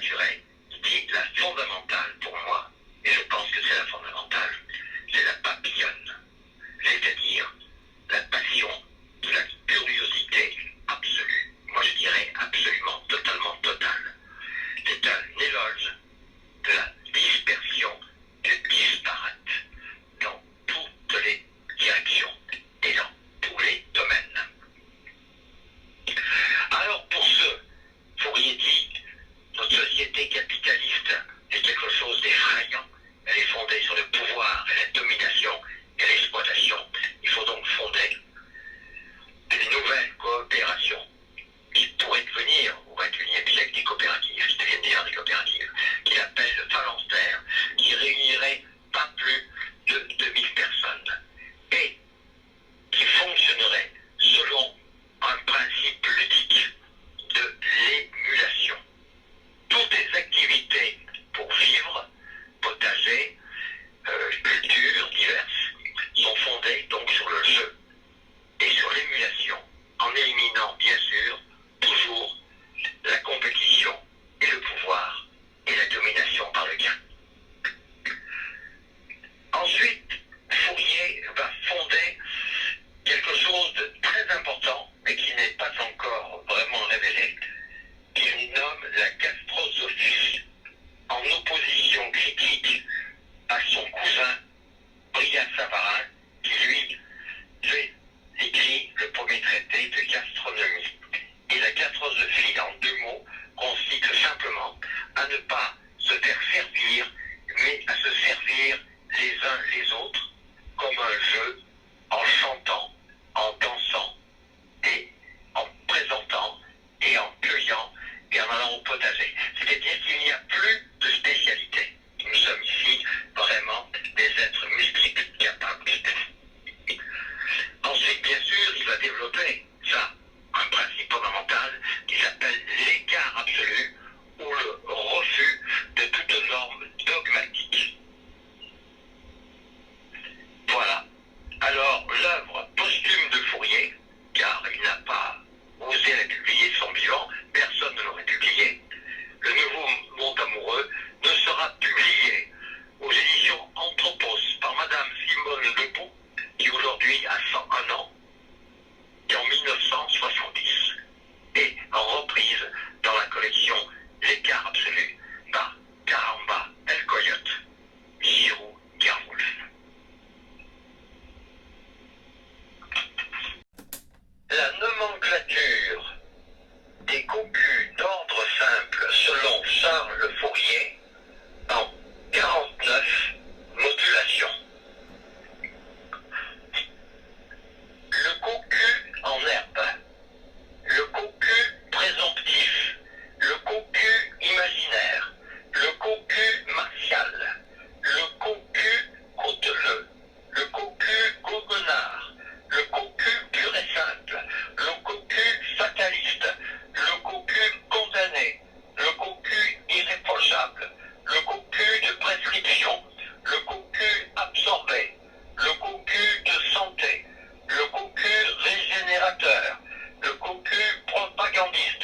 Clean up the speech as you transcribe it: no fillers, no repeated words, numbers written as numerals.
mesurée, qui est la fondamentale pour moi, et je pense que c'est la fondamentale, c'est la papillonne, c'est-à-dire la passion, la curiosité absolue. Moi je dirais absolument, totalement totale. C'est un éloge de la dispersion, du disparate dans toutes les directions et dans tous les domaines. Alors pour ce, Fourier dit, notre société capitaliste est quelque chose d'effrayant. Elle est fondée sur le pouvoir et la domination et l'exploitation. Il faut donc fonder une nouvelle coopération qui pourrait devenir au XXIe siècle des coopératives, qui deviennent déjà des coopératives, qu'il appelle le phalanstère, qui réunirait pas plus de 2000 personnes et qui fonctionnerait selon un principe ludique de l'émulation. Toutes les activités pour vivre, potager, cultures diverses, sont fondées donc sur le jeu et sur l'émulation, en éliminant bien sûr toujours la compétition et le pouvoir et la domination par le gain. Ensuite, Fourier va fonder quelque chose de très important, mais qui n'est pas encore vraiment révélé, qu'il nomme la gastrosophie, en opposition critique à son cousin Brillat-Savarin, qui lui écrit le premier traité de gastronomie. Et la gastrosophie, en deux mots, consiste simplement à ne pas se faire servir, mais à se servir les uns les autres comme un jeu, en chantant, en dansant, et en présentant, et en cueillant, et en allant au potager. C'est-à-dire qu'il n'y a plus de spécialité. Nous sommes ici vraiment des êtres mystiques capables. Ensuite, bien sûr, il va développer ça, un principe fondamental qui s'appelle l'écart absolu ou le refus de toute norme dogmatique. Voilà. Alors, l'œuvre posthume de Fourier, car il n'a pas osé la publier de son vivant, personne ne l'aurait publié, Le Nouveau Monde Amoureux, ne sera publié aux éditions Anthropos par Madame Simone Lepoux, qui aujourd'hui a 101 ans, et en 1970, et en reprise dans la collection L'écart absolu par Caramba El Coyote, Giroux Gerwolf. La nomenclature des cocus d'ordre simple selon Charles Fourier en 49 modulations. Le cocu en herbe, le cocu présomptif, le cocu imaginaire, le cocu martial, le cocu côteleux, le cocu goguenard, le cocu pur et simple, le cocu fataliste, le cocu condamné, le cocu irréprochable, le cocu de prescription, le cocu absorbé, le cocu de santé, le cocu régénérateur, le cocu propagandiste,